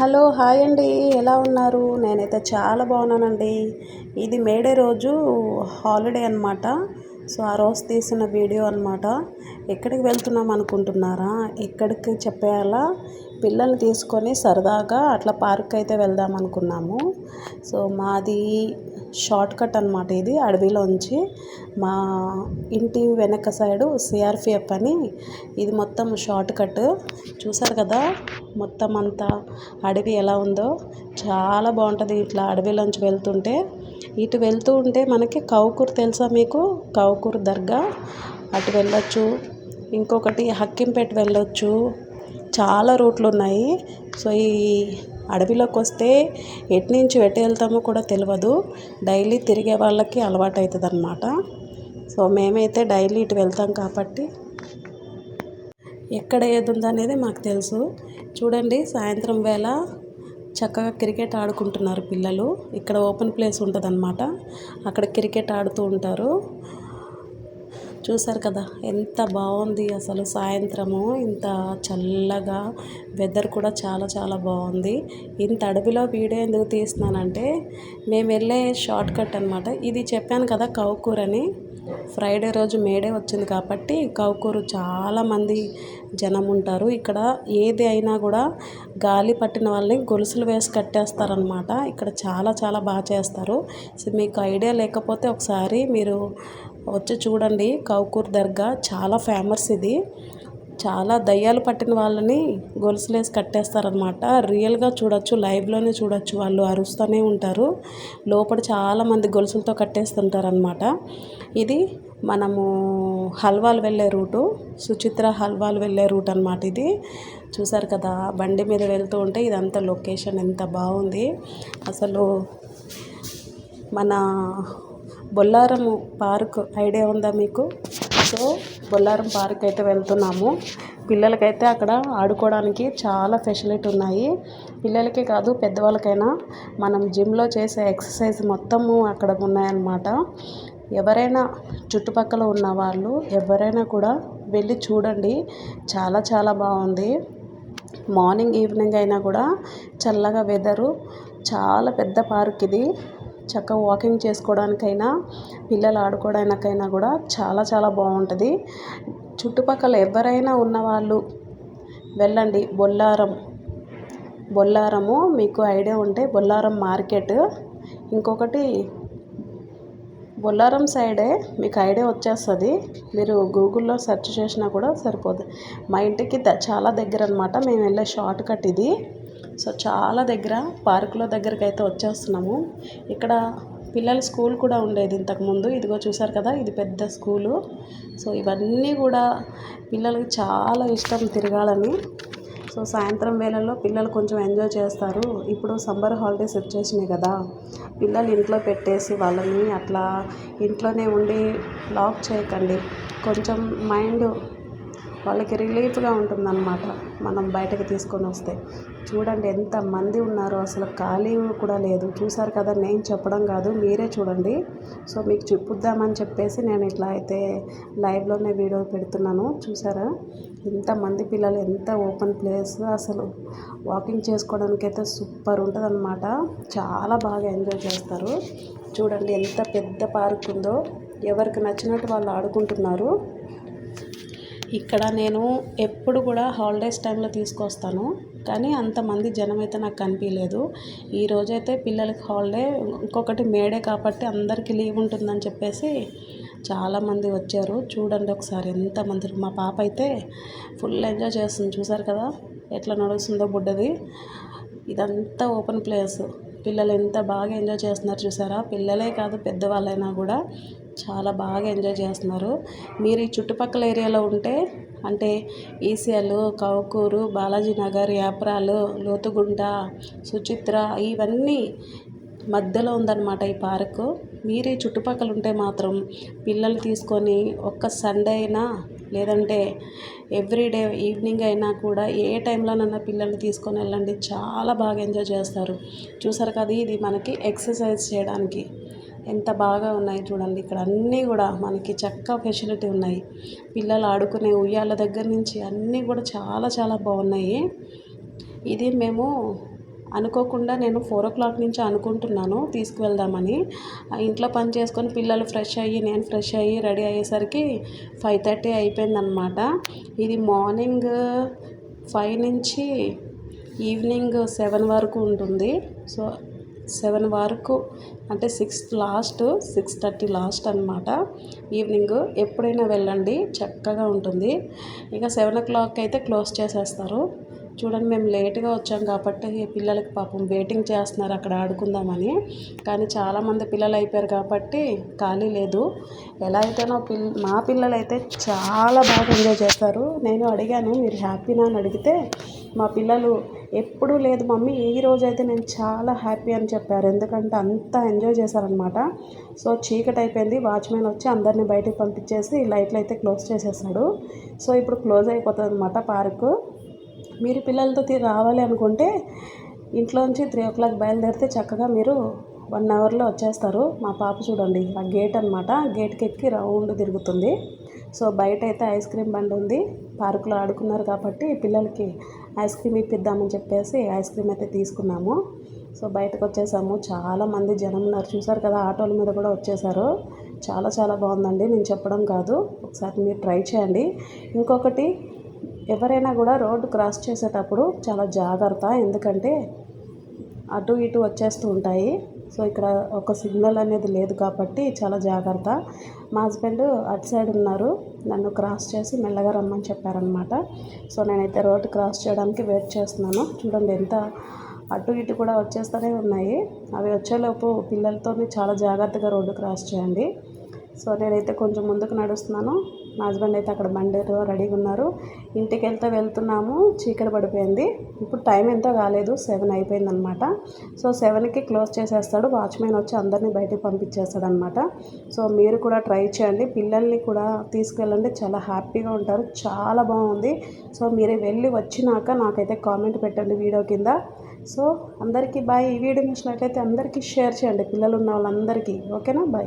Hello hi అండి, ఎలా ఉన్నారు? నేనైతే చాలా బాగున్నానండి. ఇది మేడే రోజు హాలిడే అనమాట. సో ఆ రోజు తీసిన వీడియో అనమాట. ఎక్కడికి వెళ్తున్నాం అనుకుంటున్నారా? ఎక్కడికి చెప్పేయాలా, పిల్లల్ని తీసుకొని సరదాగా అట్లా పార్క్ అయితే వెళ్దాం అనుకున్నాము. సో మాది షార్ట్ కట్ అనమాట. ఇది అడవిలోంచి మా ఇంటి వెనక సైడు సిఆర్పిఎఫ్ అని, ఇది మొత్తం షార్ట్ కట్. చూసారు కదా మొత్తం అంతా అడవి ఎలా ఉందో, చాలా బాగుంటుంది. ఇట్లా అడవిలోంచి వెళ్తుంటే, ఇటు వెళ్తూ ఉంటే మనకి కౌకూర్ తెలుసా మీకు? కౌకూర్ దర్గా అటు వెళ్ళొచ్చు. ఇంకొకటి హక్కింపేట వెళ్ళొచ్చు. చాలా రూట్లు ఉన్నాయి. సో ఈ అడవిలోకి వస్తే ఎటు నుంచి ఎటు వెళ్తామో కూడా తెలియదు. డైలీ తిరిగే వాళ్ళకి అలవాటు అవుతుంది అన్నమాట. సో మేమైతే డైలీ ఇటు వెళ్తాం కాబట్టి ఎక్కడ ఏది ఉందనేది మాకు తెలుసు. చూడండి, సాయంత్రం వేళ చక్కగా క్రికెట్ ఆడుకుంటున్నారు పిల్లలు. ఇక్కడ ఓపెన్ ప్లేస్ ఉంటుంది అన్నమాట, అక్కడ క్రికెట్ ఆడుతూ ఉంటారు. చూసారు కదా ఎంత బాగుంది అసలు. సాయంత్రము ఇంత చల్లగా, వెదర్ కూడా చాలా చాలా బాగుంది. ఇంత అడవిలో వీడియో ఎందుకు తీస్తున్నానంటే, మేము వెళ్ళే షార్ట్ కట్ అనమాట ఇది. చెప్పాను కదా కౌకూర్ అని. ఫ్రైడే రోజు మేడే వచ్చింది కాబట్టి కౌకూరు చాలామంది జనం ఉంటారు. ఇక్కడ ఏది అయినా కూడా గాలి పట్టిన వాళ్ళని గొలుసులు వేసి కట్టేస్తారనమాట. ఇక్కడ చాలా చాలా బాగా చేస్తారు. సో మీకు ఐడియా లేకపోతే ఒకసారి మీరు వచ్చి చూడండి. కౌకూర్ దర్గా చాలా ఫేమస్ ఇది. చాలా దయ్యాలు పట్టిన వాళ్ళని గొలుసులేసి కట్టేస్తారనమాట. రియల్గా చూడొచ్చు, లైవ్లోనే చూడొచ్చు. వాళ్ళు అరుస్తూనే ఉంటారు. లోపల చాలామంది గొలుసులతో కట్టేస్తుంటారనమాట. ఇది మనము హల్వాలు వెళ్ళే రూటు, సుచిత్ర హల్వాలు వెళ్ళే రూట్ అనమాట ఇది. చూసారు కదా బండి మీద వెళ్తూ ఉంటే ఇదంతా లొకేషన్ ఎంత బాగుంది అసలు. మన బొల్లారం పార్క్ ఐడియా ఉందా మీకు? సో బొల్లారం పార్క్ అయితే వెళ్తున్నాము. పిల్లలకైతే అక్కడ ఆడుకోవడానికి చాలా ఫెసిలిటీ ఉన్నాయి. పిల్లలకే కాదు, పెద్దవాళ్ళకైనా మనం జిమ్లో చేసే ఎక్సర్సైజ్ మొత్తము అక్కడ ఉన్నాయన్నమాట. ఎవరైనా చుట్టుపక్కల ఉన్న వాళ్ళు ఎవరైనా కూడా వెళ్ళి చూడండి. చాలా చాలా బాగుంది. మార్నింగ్ ఈవినింగ్ అయినా కూడా చల్లగా వెదరు. చాలా పెద్ద పార్క్ ఇది. చక్కగా వాకింగ్ చేసుకోవడానికైనా, పిల్లలు ఆడుకోవడానికైనా కూడా చాలా చాలా బాగుంటుంది. చుట్టుపక్కల ఎవరైనా ఉన్నవాళ్ళు వెళ్ళండి. బొల్లారము మీకు ఐడియా ఉంటే బొల్లారం మార్కెట్. ఇంకొకటి బొల్లారం సైడే మీకు ఐడియా వచ్చేస్తుంది. మీరు గూగుల్లో సెర్చ్ చేసినా కూడా సరిపోదు. మా ఇంటికి చాలా దగ్గర అనమాట. మేము వెళ్ళే షార్ట్ కట్ ఇది. సో చాలా దగ్గర, పార్కులో దగ్గరికి అయితే వచ్చేస్తున్నాము. ఇక్కడ పిల్లల స్కూల్ కూడా ఉండేది ఇంతకుముందు. ఇదిగో చూసారు కదా, ఇది పెద్ద స్కూలు. సో ఇవన్నీ కూడా పిల్లలకి చాలా ఇష్టం తిరగాలని. సో సాయంత్రం వేళల్లో పిల్లలు కొంచెం ఎంజాయ్ చేస్తారు. ఇప్పుడు సమ్మర్ హాలిడేస్ వచ్చేసినాయి కదా, పిల్లలు ఇంట్లో పెట్టేసి వాళ్ళని అట్లా ఇంట్లోనే ఉండి లాక్ చేయకండి. కొంచెం మైండ్ వాళ్ళకి రిలీఫ్గా ఉంటుందన్నమాట మనం బయటకు తీసుకొని వస్తే. చూడండి ఎంతమంది ఉన్నారో, అసలు ఖాళీ కూడా లేదు. చూసారు కదా, నేను చెప్పడం కాదు, మీరే చూడండి. సో మీకు చూపిద్దామని చెప్పేసి నేను ఇట్లా అయితే లైవ్లోనే వీడియో పెడుతున్నాను. చూసారా ఎంతమంది పిల్లలు, ఎంత ఓపెన్ ప్లేస్. అసలు వాకింగ్ చేసుకోవడానికి అయితే సూపర్ ఉంటుంది అన్నమాట. చాలా బాగా ఎంజాయ్ చేస్తారు. చూడండి ఎంత పెద్ద పార్క్ ఉందో, ఎవరికి నచ్చినట్టు వాళ్ళు ఆడుకుంటున్నారు. ఇక్కడ నేను ఎప్పుడు కూడా హాలిడేస్ టైంలో తీసుకొస్తాను, కానీ అంతమంది జనం అయితే నాకు కనిపించలేదు. ఈరోజైతే పిల్లలకి హాలిడే, ఇంకొకటి మేడే కాబట్టి అందరికీ లీవ్ ఉంటుందని చెప్పేసి చాలామంది వచ్చారు. చూడండి ఒకసారి ఎంతమంది. మా పాప అయితే ఫుల్ ఎంజాయ్ చేస్తుంది. చూసారు కదా ఎట్లా నడుస్తుందో బుడ్డది. ఇదంతా ఓపెన్ ప్లేస్. పిల్లలు ఎంత బాగా ఎంజాయ్ చేస్తున్నారు చూసారా. పిల్లలే కాదు, పెద్దవాళ్ళైనా కూడా చాలా బాగా ఎంజాయ్ చేస్తున్నారు. మీరు ఈ చుట్టుపక్కల ఏరియాలో ఉంటే, అంటే ఈసీఎల్, కౌకూరు, బాలాజీ నగర్, యాప్రాలు, లోతుగుంట, సుచిత్ర, ఇవన్నీ మధ్యలో ఉందన్నమాట ఈ పార్కు. మీరు ఈ చుట్టుపక్కల ఉంటే మాత్రం పిల్లలు తీసుకొని ఒక్క సండే అయినా, లేదంటే ఎవ్రీడే ఈవినింగ్ అయినా కూడా ఏ టైంలోనైనా పిల్లల్ని తీసుకొని వెళ్ళండి. చాలా బాగా ఎంజాయ్ చేస్తారు. చూసారు కదా, ఇది మనకి ఎక్సర్సైజ్ చేయడానికి ఎంత బాగా ఉన్నాయి చూడండి. ఇక్కడ అన్నీ కూడా మనకి చక్కగా ఫెసిలిటీ ఉన్నాయి. పిల్లలు ఆడుకునే ఉయ్యాల దగ్గర నుంచి అన్నీ కూడా చాలా చాలా బాగున్నాయి. ఇది మేము అనుకోకుండా నేను 4 o'clock నుంచి అనుకుంటున్నాను తీసుకువెళ్దామని. ఇంట్లో పని చేసుకొని పిల్లలు ఫ్రెష్ అయ్యి నేను ఫ్రెష్ అయ్యి రెడీ అయ్యేసరికి 5:30 అయిపోయిందనమాట. ఇది మార్నింగ్ 5 నుంచి ఈవినింగ్ 7 వరకు ఉంటుంది. సో 7 వరకు అంటే 6:30 లాస్ట్ అనమాట. ఈవినింగ్ ఎప్పుడైనా వెళ్ళండి, చక్కగా ఉంటుంది. ఇక 7 o'clock అయితే క్లోజ్ చేసేస్తారు. చూడండి, మేము లేట్గా వచ్చాం కాబట్టి పిల్లలకి పాపం వెయిటింగ్ చేస్తున్నారు అక్కడ ఆడుకుందామని. కానీ చాలామంది పిల్లలు అయిపోయారు కాబట్టి ఖాళీ లేదు. ఎలా అయితేనో మా పిల్లలు అయితే చాలా బాగా ఎంజాయ్ చేస్తారు. నేను అడిగాను, మీరు హ్యాపీనా అని అడిగితే మా పిల్లలు ఎప్పుడూ లేదు మమ్మీ, ఈ రోజైతే నేను చాలా హ్యాపీ అని చెప్పారు. ఎందుకంటే అంతా ఎంజాయ్ చేశారనమాట. సో చీకటి అయిపోయింది, వాచ్మెన్ వచ్చి అందరినీ బయటికి పంపించేసి లైట్లు అయితే క్లోజ్ చేసేసాడు. సో ఇప్పుడు క్లోజ్ అయిపోతుంది అనమాట పార్కు. మీరు పిల్లలతో రావాలి అనుకుంటే ఇంట్లోంచి 3 o'clock బయలుదేరితే చక్కగా మీరు 1 hourలో వచ్చేస్తారు. మా పాప చూడండి, ఆ గేట్ అనమాట, గేట్కి ఎక్కి రౌండ్ తిరుగుతుంది. సో బయట అయితే ఐస్ క్రీమ్ బండి ఉంది. పార్కులో ఆడుకున్నారు కాబట్టి పిల్లలకి ఐస్ క్రీమ్ ఇప్పిద్దామని చెప్పేసి ఐస్ క్రీమ్ అయితే తీసుకున్నాము. సో బయటకు వచ్చేసాము. చాలామంది జనం ఉన్నారు, చూసారు కదా, ఆటోల మీద కూడా వచ్చేసారు. చాలా చాలా బాగుందండి, నేను చెప్పడం కాదు, ఒకసారి మీరు ట్రై చేయండి. ఇంకొకటి, ఎవరైనా కూడా రోడ్డు క్రాస్ చేసేటప్పుడు చాలా జాగ్రత్త, ఎందుకంటే అటు ఇటు వచ్చేస్తూ ఉంటాయి. సో ఇక్కడ ఒక సిగ్నల్ అనేది లేదు కాబట్టి చాలా జాగ్రత్త. మా హస్బెండ్ అటు సైడ్ ఉన్నారు, నన్ను క్రాస్ చేసి మెల్లగా రమ్మని చెప్పారనమాట. సో నేనైతే రోడ్డు క్రాస్ చేయడానికి వెయిట్ చేస్తున్నాను. చూడండి, ఎంత అటు ఇటు కూడా వచ్చేస్తూనే ఉన్నాయి. అవి వచ్చేలోపు పిల్లలతో చాలా జాగ్రత్తగా రోడ్డు క్రాస్ చేయండి. సో నేనైతే కొంచెం ముందుకు నడుస్తున్నాను, మా హస్బెండ్ అయితే అక్కడ బండిలో రెడీగా ఉన్నారు. ఇంటికి వెళ్తున్నాము, చీకటి పడిపోయింది. ఇప్పుడు టైం ఎంతో కాలేదు, 7 అయిపోయిందనమాట. సో 7కి క్లోజ్ చేసేస్తాడు, వాచ్మెన్ వచ్చి అందరినీ బయటికి పంపించేస్తాడు అనమాట. సో మీరు కూడా ట్రై చేయండి, పిల్లల్ని కూడా తీసుకెళ్ళండి, చాలా హ్యాపీగా ఉంటారు, చాలా బాగుంది. సో మీరు వెళ్ళి వచ్చినాక నాకైతే కామెంట్ పెట్టండి వీడియో కింద. సో అందరికీ బాయ్. ఈ వీడియో నచ్చినట్లయితే అందరికీ షేర్ చేయండి, పిల్లలు ఉన్న వాళ్ళందరికీ. ఓకేనా, బాయ్.